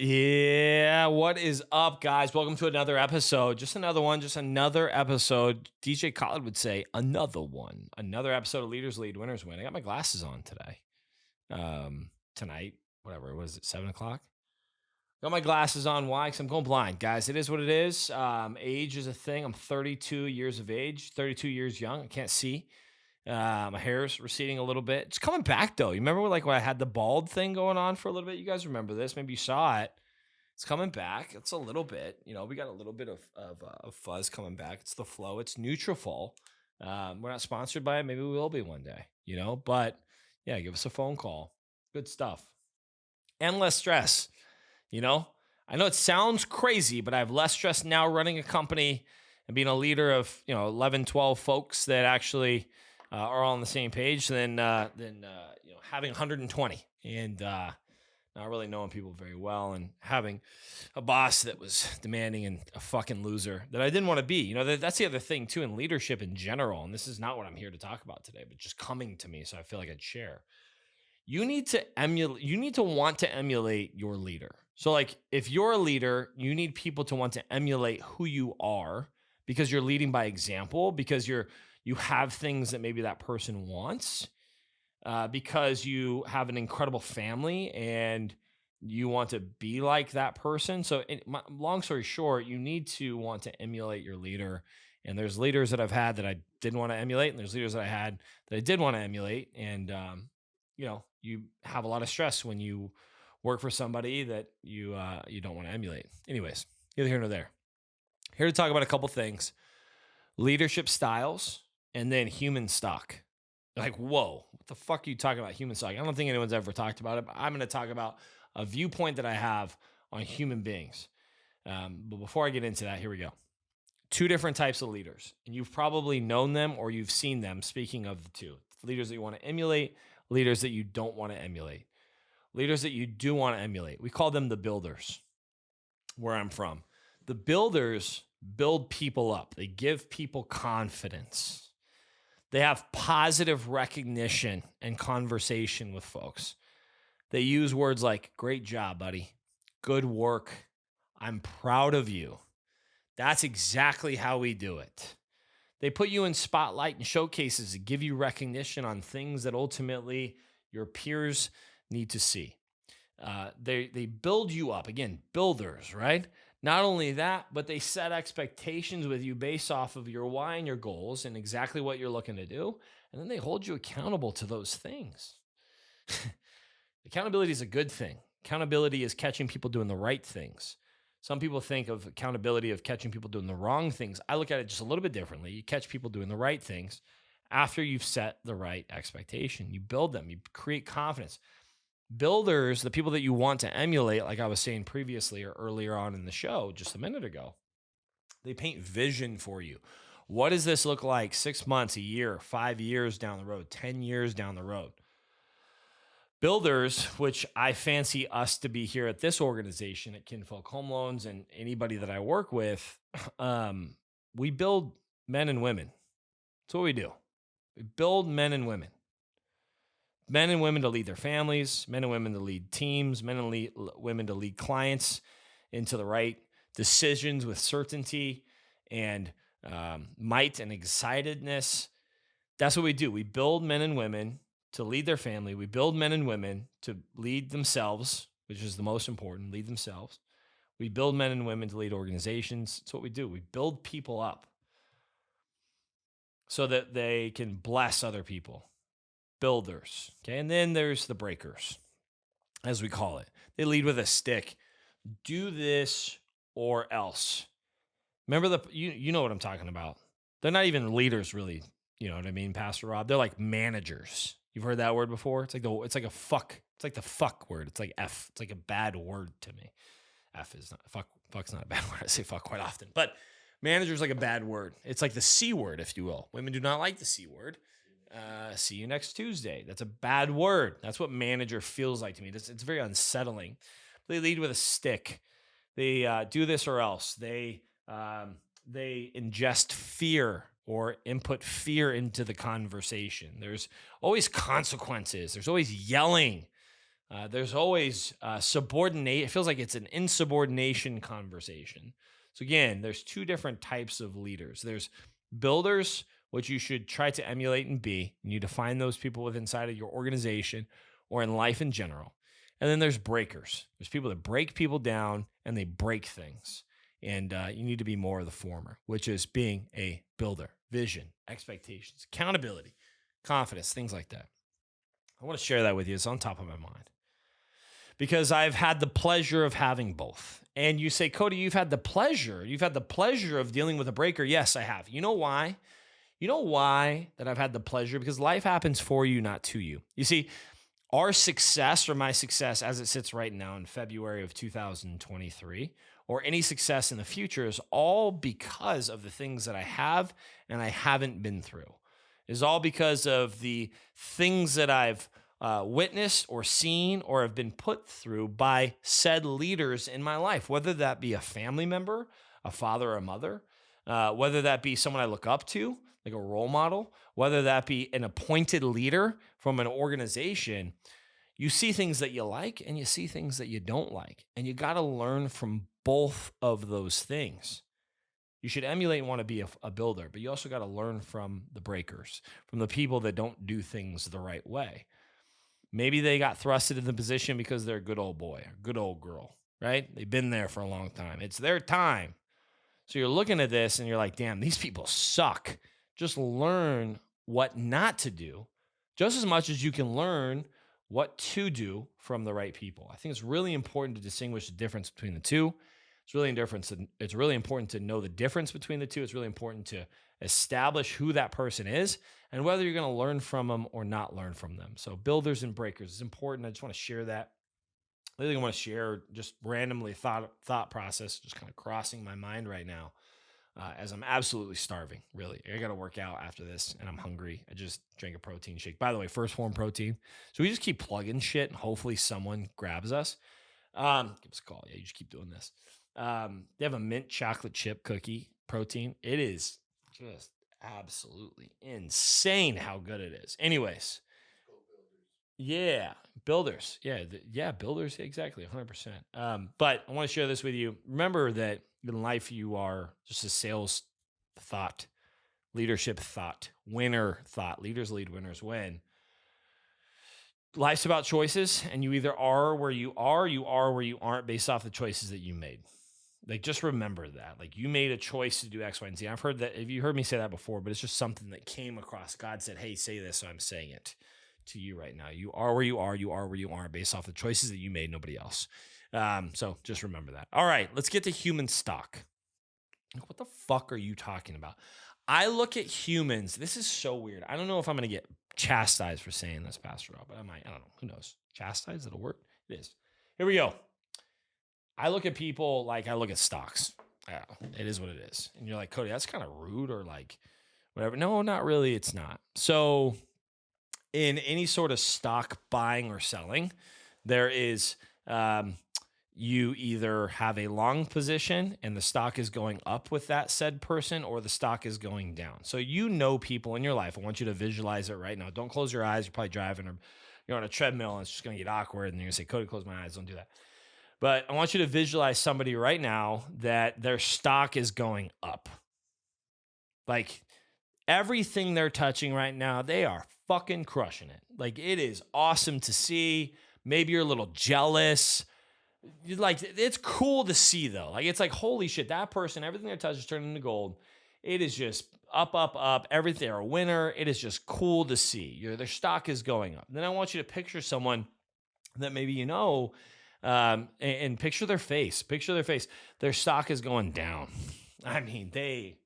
Yeah, what is up, guys? Welcome to another episode. Just another one, just another episode. DJ Khaled would say another one. Another episode of Leaders Lead, Winners Win. I got my glasses on today. Tonight, whatever, was it 7 o'clock? Got my glasses on. Why? Because I'm going blind, guys. It is what it is. Age is a thing. I'm 32 years of age, 32 years young. I can't see. My hair's receding a little bit. It's coming back though. You remember when I had the bald thing going on for a little bit? You guys remember this? Maybe you saw it. It's coming back. It's a little bit. We got a little bit of fuzz coming back. It's the flow. It's Nutrafol. We're not sponsored by it. Maybe we will be one day. But yeah, give us a phone call. Good stuff. And less stress. I know it sounds crazy, but I have less stress now running a company and being a leader of 11, 12 folks that actually are all on the same page than having 120 and not really knowing people very well and having a boss that was demanding and a fucking loser that I didn't want to be. That's the other thing too in leadership in general. And this is not what I'm here to talk about today, but just coming to me. So I feel like I'd share. You need to want to emulate your leader. So like if you're a leader, you need people to want to emulate who you are because you're leading by example, because you have things that maybe that person wants, because you have an incredible family and you want to be like that person. So long story short, you need to want to emulate your leader. And there's leaders that I've had that I didn't want to emulate. And there's leaders that I had that I did want to emulate. And, you have a lot of stress when you work for somebody that you don't want to emulate. Anyways, neither here nor there. Here to talk about a couple things: leadership styles and then human stock. Like, whoa, what the fuck are you talking about human stock? I don't think anyone's ever talked about it, but I'm going to talk about a viewpoint that I have on human beings. But before I get into that, here we go. Two different types of leaders, and you've probably known them or you've seen them. Speaking of the two, leaders that you want to emulate, leaders that you don't want to emulate. Leaders that you do want to emulate, we call them the builders, where I'm from. The builders build people up. They give people confidence. They have positive recognition and conversation with folks. They use words like, great job, buddy. Good work. I'm proud of you. That's exactly how we do it. They put you in spotlight and showcases to give you recognition on things that ultimately your peers need to see. They build you up. Again, builders, right? Not only that, but they set expectations with you based off of your why and your goals and exactly what you're looking to do. And then they hold you accountable to those things. Accountability is a good thing. Accountability is catching people doing the right things. Some people think of accountability of catching people doing the wrong things. I look at it just a little bit differently. You catch people doing the right things after you've set the right expectation. You build them. You create confidence. Builders, the people that you want to emulate, like I was saying previously or earlier on in the show just a minute ago, they paint vision for you. What does this look like 6 months, a year, 5 years down the road, 10 years down the road? Builders, which I fancy us to be here at this organization at Kinfolk Home Loans and anybody that I work with, we build men and women. That's what we do. We build men and women. Men and women to lead their families, men and women to lead teams, men and women to lead clients into the right decisions with certainty and might and excitedness. That's what we do. We build men and women to lead their family. We build men and women to lead themselves, which is the most important, lead themselves. We build men and women to lead organizations. It's what we do. We build people up so that they can bless other people. Builders, okay? And then there's the breakers, as we call it. They lead with a stick. Do this or else. Remember you know what I'm talking about. They're not even leaders, really. You know what I mean, Pastor Rob? They're like managers. You've heard that word before? It's like the fuck word. It's like F. It's like a bad word to me. F is not fuck. Fuck's not a bad word. I say fuck quite often, but manager's like a bad word. It's like the C word, if you will. Women do not like the C word. See you next Tuesday. That's a bad word. That's what manager feels like to me. It's very unsettling. They lead with a stick. They do this or else. They ingest fear or input fear into the conversation. There's always consequences. There's always yelling. There's always subordinate. It feels like it's an insubordination conversation. So again, there's two different types of leaders. There's builders, which you should try to emulate and be. You need to find those people within inside of your organization or in life in general. And then there's breakers. There's people that break people down and they break things. And you need to be more of the former, which is being a builder, vision, expectations, accountability, confidence, things like that. I want to share that with you. It's on top of my mind because I've had the pleasure of having both. And you say, Cody, you've had the pleasure of dealing with a breaker. Yes, I have. You know why? You know why that I've had the pleasure? Because life happens for you, not to you. You see, our success or my success as it sits right now in February of 2023, or any success in the future, is all because of the things that I have and I haven't been through. Is all because of the things that I've witnessed or seen or have been put through by said leaders in my life, whether that be a family member, a father or a mother, whether that be someone I look up to, like a role model, whether that be an appointed leader from an organization. You see things that you like and you see things that you don't like, and you got to learn from both of those things. You should emulate and want to be a builder, but you also got to learn from the breakers, from the people that don't do things the right way. Maybe they got thrusted in the position because they're a good old boy, or good old girl, right? They've been there for a long time. It's their time. So you're looking at this and you're like, damn, these people suck. Just learn what not to do just as much as you can learn what to do from the right people. I think it's really important to distinguish the difference between the two. It's really important to know the difference between the two. It's really important to establish who that person is and whether you're going to learn from them or not learn from them. So builders and breakers is important. I just want to share that. The other thing I want to share, just randomly thought process, just kind of crossing my mind right now, as I'm absolutely starving, really. I got to work out after this, and I'm hungry. I just drank a protein shake. By the way, First Form Protein. So we just keep plugging shit, and hopefully someone grabs us. Give us a call. Yeah, you just keep doing this. They have a mint chocolate chip cookie protein. It is just absolutely insane how good it is. Anyways. Yeah, builders. Yeah, builders. Exactly, 100%. But I want to share this with you. Remember that in life, you are just a sales thought, leadership thought, winner thought. Leaders lead, winners win. Life's about choices, and you either are where you are where you aren't based off the choices that you made. Like, just remember that. Like, you made a choice to do X, Y, and Z. I've heard that. If you heard me say that before, but it's just something that came across. God said, hey, say this, so I'm saying it to you right now. You are where you are where you aren't based off the choices that you made, nobody else. So just remember that. All right, let's get to human stock. What the fuck are you talking about? I look at humans. This is so weird. I don't know if I'm going to get chastised for saying this, Pastor Rob, but I might. I don't know. Who knows? Chastised? It'll work. It is. Here we go. I look at people like I look at stocks. Yeah, it is what it is. And you're like, Cody, that's kind of rude or like whatever. No, not really. It's not. So in any sort of stock buying or selling, there is you either have a long position and the stock is going up with that said person, or the stock is going down. So you know people in your life. I want you to visualize it right now. Don't close your eyes. You're probably driving or you're on a treadmill and it's just going to get awkward. And you're going to say, Cody, close my eyes. Don't do that. But I want you to visualize somebody right now that their stock is going up. Like everything they're touching right now, they are fucking crushing it. Like it is awesome to see. Maybe you're a little jealous. Like it's cool to see though. Like it's like, holy shit, that person, everything they touch is turning into gold. It is just up, up, up. Everything, they're a winner. It is just cool to see. Their stock is going up. Then I want you to picture someone that maybe you know, and picture their face. Picture their face. Their stock is going down. I mean, they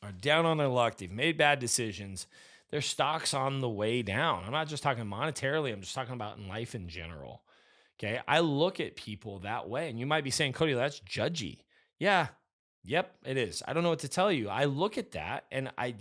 are down on their luck. They've made bad decisions. Their stock's on the way down. I'm not just talking monetarily. I'm just talking about in life in general. Okay. I look at people that way, and you might be saying, Cody, that's judgy. Yeah. Yep, it is. I don't know what to tell you. I look at that and I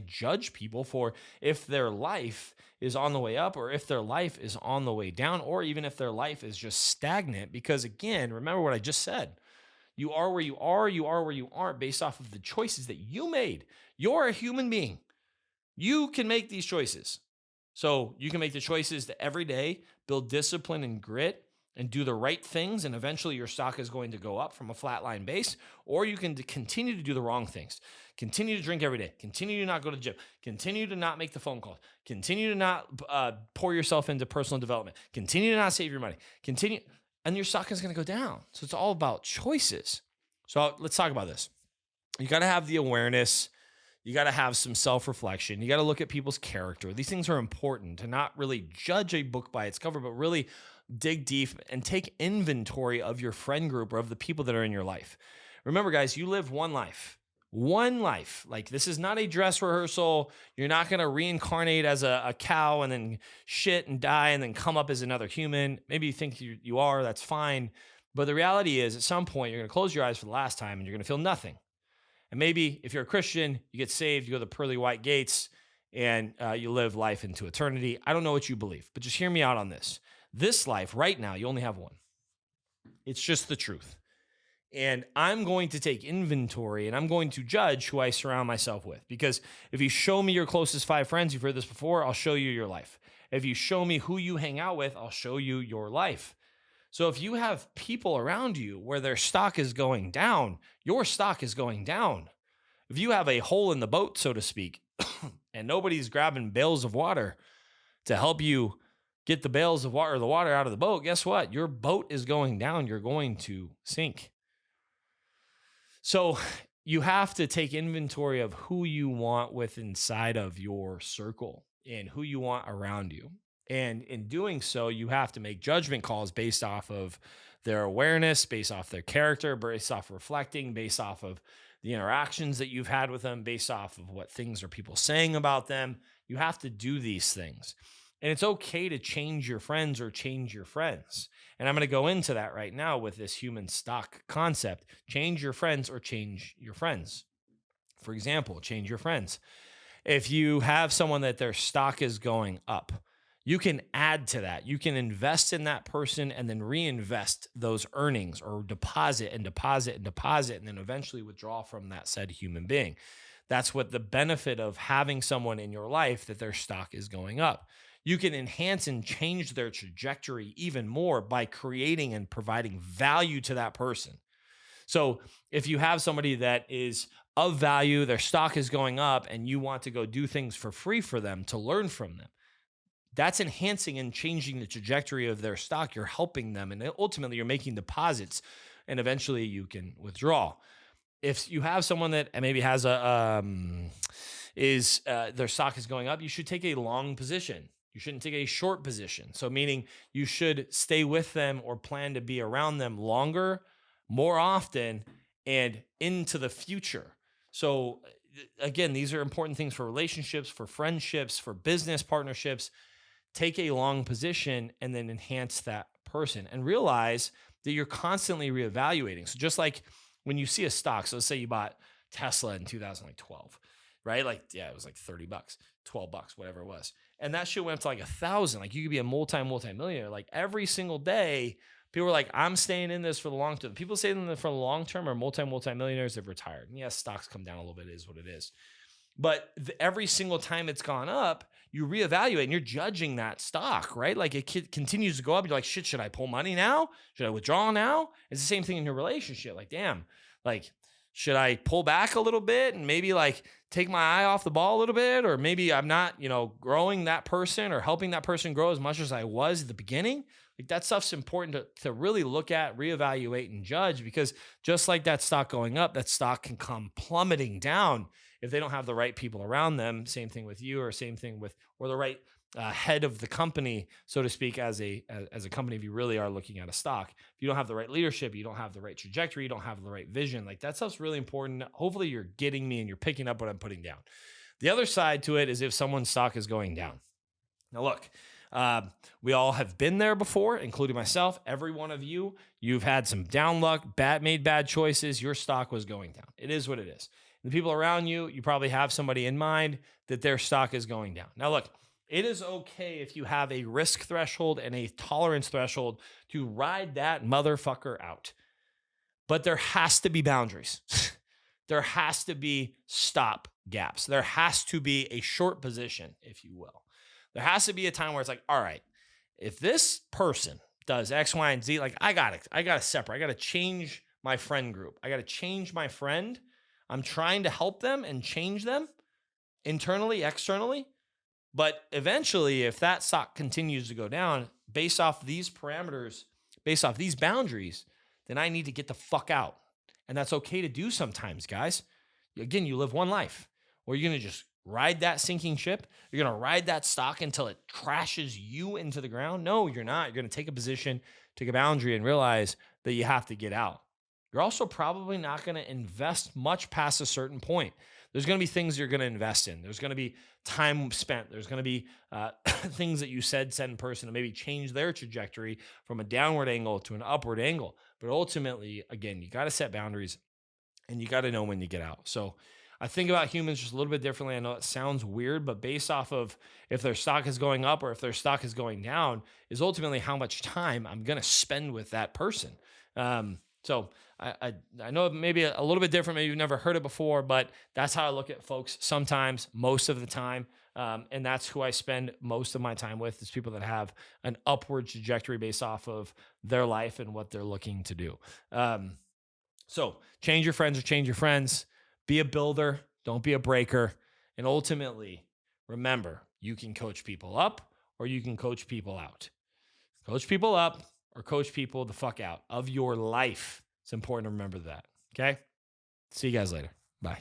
judge people for if their life is on the way up or if their life is on the way down, or even if their life is just stagnant. Because again, remember what I just said. You are where you are where you aren't based off of the choices that you made. You're a human being. You can make these choices. So you can make the choices to every day build discipline and grit and do the right things, and eventually your stock is going to go up from a flatline base. Or you can continue to do the wrong things, continue to drink every day, continue to not go to the gym, continue to not make the phone calls, continue to not pour yourself into personal development, continue to not save your money, continue, and your stock is going to go down. So it's all about choices. So let's talk about this. You got to have the awareness. You got to have some self-reflection. You got to look at people's character. These things are important to not really judge a book by its cover, but really dig deep and take inventory of your friend group or of the people that are in your life. Remember, guys, you live one life. One life. Like, this is not a dress rehearsal. You're not going to reincarnate as a cow and then shit and die and then come up as another human. Maybe you think you are. That's fine. But the reality is, at some point, you're going to close your eyes for the last time and you're going to feel nothing. And maybe if you're a Christian, you get saved, you go to the pearly white gates, and you live life into eternity. I don't know what you believe, but just hear me out on this. This life right now, you only have one. It's just the truth. And I'm going to take inventory and I'm going to judge who I surround myself with. Because if you show me your closest 5 friends, you've heard this before, I'll show you your life. If you show me who you hang out with, I'll show you your life. So if you have people around you where their stock is going down, your stock is going down. If you have a hole in the boat, so to speak, and nobody's grabbing bales of water to help you get the bales of water or the water out of the boat, guess what? Your boat is going down. You're going to sink. So you have to take inventory of who you want with inside of your circle and who you want around you. And in doing so, you have to make judgment calls based off of their awareness, based off their character, based off reflecting, based off of the interactions that you've had with them, based off of what things are people saying about them. You have to do these things. And it's okay to change your friends or change your friends. And I'm going to go into that right now with this human stock concept. Change your friends or change your friends. For example, change your friends. If you have someone that their stock is going up, you can add to that. You can invest in that person and then reinvest those earnings or deposit and deposit and deposit and then eventually withdraw from that said human being. That's what the benefit of having someone in your life that their stock is going up. You can enhance and change their trajectory even more by creating and providing value to that person. So if you have somebody that is of value, their stock is going up, and you want to go do things for free for them to learn from them, that's enhancing and changing the trajectory of their stock. You're helping them, and ultimately you're making deposits, and eventually you can withdraw. If you have someone that maybe has their stock is going up, you should take a long position. You shouldn't take a short position. So meaning you should stay with them or plan to be around them longer, more often, and into the future. So again, these are important things for relationships, for friendships, for business partnerships. Take a long position and then enhance that person and realize that you're constantly reevaluating. So just like when you see a stock, so let's say you bought Tesla in 2012, right? Like, yeah, it was like $30, $12, whatever it was. And that shit went up to like 1,000. Like, you could be a multi-millionaire. Like, every single day, people were like, I'm staying in this for the long term. People staying in this for the long term are multi-millionaires. They've retired. And yes, stocks come down a little bit. It is what it is. But every single time it's gone up, you reevaluate and you're judging that stock, right? Like, it continues to go up. You're like, shit, should I pull money now? Should I withdraw now? It's the same thing in your relationship. Like, damn, like, should I pull back a little bit and maybe like take my eye off the ball a little bit? Or maybe I'm not, growing that person or helping that person grow as much as I was at the beginning. Like, that stuff's important to really look at, reevaluate, and judge, because just like that stock going up, that stock can come plummeting down if they don't have the right people around them. Same thing with you, or same thing with, or the right head of the company, so to speak, as a company. If you really are looking at a stock, if you don't have the right leadership, you don't have the right trajectory, you don't have the right vision, like, that stuff's really important. Hopefully you're getting me and you're picking up what I'm putting down. The other side to it is if someone's stock is going down. Now look, we all have been there before, including myself. Every one of you've had some down luck, made bad choices. Your stock was going down. It is what it is. The people around you, you probably have somebody in mind that their stock is going down. Now look, it is okay if you have a risk threshold and a tolerance threshold to ride that motherfucker out. But there has to be boundaries. There has to be stop gaps. There has to be a short position, if you will. There has to be a time where it's like, all right, if this person does X, Y, and Z, like I got to separate. I got to change my friend group. I got to change my friend. I'm trying to help them and change them internally, externally. But eventually, if that stock continues to go down based off these parameters, based off these boundaries, then I need to get the fuck out. And that's okay to do sometimes, guys. Again, you live one life. Or you're going to just ride that sinking ship. You're going to ride that stock until it crashes you into the ground. No, you're not. You're going to take a position, take a boundary, and realize that you have to get out. You're also probably not going to invest much past a certain point. There's going to be things you're going to invest in. There's going to be time spent. There's going to be things that you said in person to maybe change their trajectory from a downward angle to an upward angle. But ultimately, again, you got to set boundaries and you got to know when to get out. So I think about humans just a little bit differently. I know it sounds weird, but based off of if their stock is going up or if their stock is going down is ultimately how much time I'm going to spend with that person. So I know it may be a little bit different. Maybe you've never heard it before, but that's how I look at folks sometimes, most of the time. And that's who I spend most of my time with is people that have an upward trajectory based off of their life and what they're looking to do. So change your friends or change your friends. Be a builder. Don't be a breaker. And ultimately, remember, you can coach people up or you can coach people out. Coach people up or coach people the fuck out of your life. It's important to remember that. Okay? See you guys later. Bye.